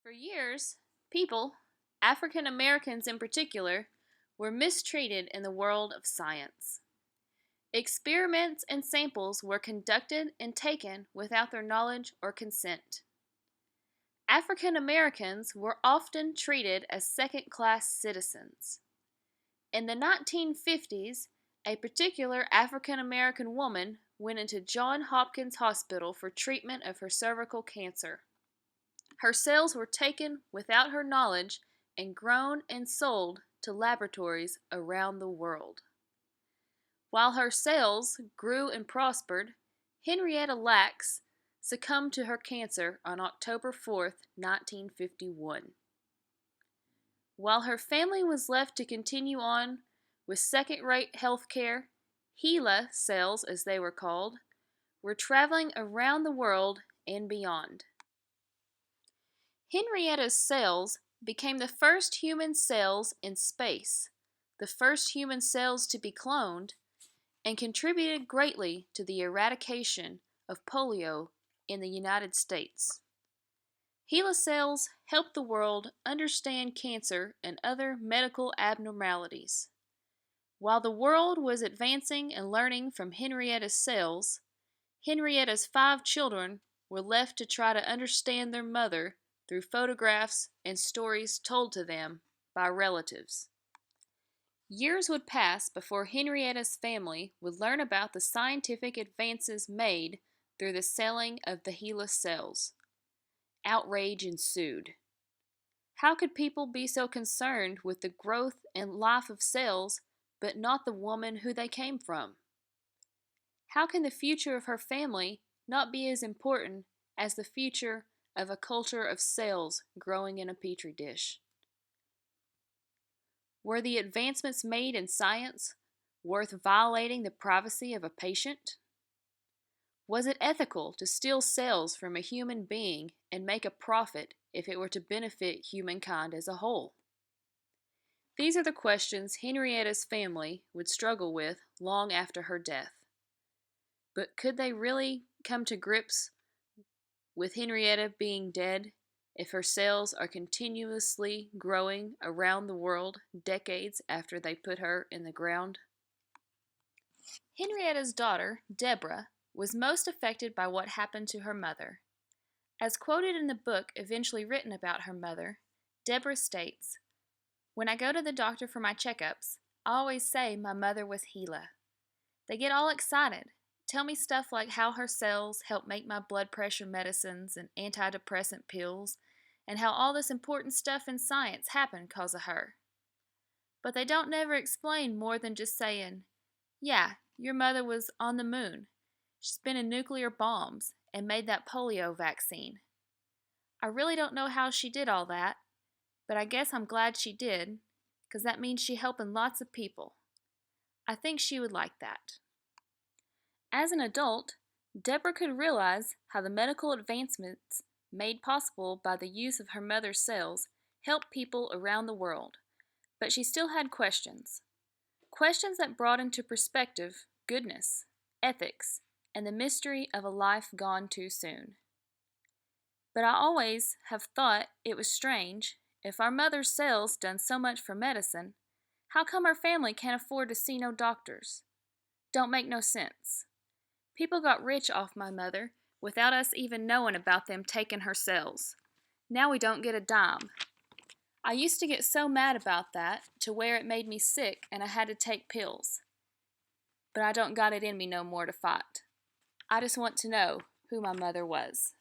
For years, people, African Americans in particular, were mistreated in the world of science. Experiments and samples were conducted and taken without their knowledge or consent. African Americans were often treated as second-class citizens. In the 1950s, a particular African American woman went into Johns Hopkins Hospital for treatment of her cervical cancer. Her cells were taken without her knowledge and grown and sold to laboratories around the world. While her cells grew and prospered, Henrietta Lacks succumbed to her cancer on October 4, 1951. While her family was left to continue on with second-rate health care, HeLa cells, as they were called, were traveling around the world and beyond. Henrietta's cells became the first human cells in space, the first human cells to be cloned, and contributed greatly to the eradication of polio in the United States. HeLa cells helped the world understand cancer and other medical abnormalities. While the world was advancing and learning from Henrietta's cells, Henrietta's 5 children were left to try to understand their mother through photographs and stories told to them by relatives. Years would pass before Henrietta's family would learn about the scientific advances made through the selling of the HeLa cells. Outrage ensued. How could people be so concerned with the growth and life of cells, but not the woman who they came from? How can the future of her family not be as important as the future of a culture of cells growing in a petri dish? Were the advancements made in science worth violating the privacy of a patient? Was it ethical to steal cells from a human being and make a profit if it were to benefit humankind as a whole? These are the questions Henrietta's family would struggle with long after her death. But could they really come to grips with Henrietta being dead if her cells are continuously growing around the world decades after they put her in the ground? Henrietta's daughter, Deborah, was most affected by what happened to her mother. As quoted in the book eventually written about her mother, Deborah states, "When I go to the doctor for my checkups, I always say my mother was HeLa. They get all excited, tell me stuff like how her cells help make my blood pressure medicines and antidepressant pills, and how all this important stuff in science happened 'cause of her. But they don't never explain more than just saying, 'Yeah, your mother was on the moon. She spent in nuclear bombs and made that polio vaccine. I really don't know how she did all that, but I guess I'm glad she did, 'cause that means she's helping lots of people. I think she would like that.'" As an adult, Deborah could realize how the medical advancements made possible by the use of her mother's cells helped people around the world, but she still had questions. Questions that brought into perspective goodness, ethics, and the mystery of a life gone too soon. "But I always have thought it was strange, if our mother's cells done so much for medicine, how come our family can't afford to see no doctors? Don't make no sense. People got rich off my mother without us even knowing about them taking her cells. Now we don't get a dime. I used to get so mad about that to where it made me sick and I had to take pills. But I don't got it in me no more to fight. I just want to know who my mother was."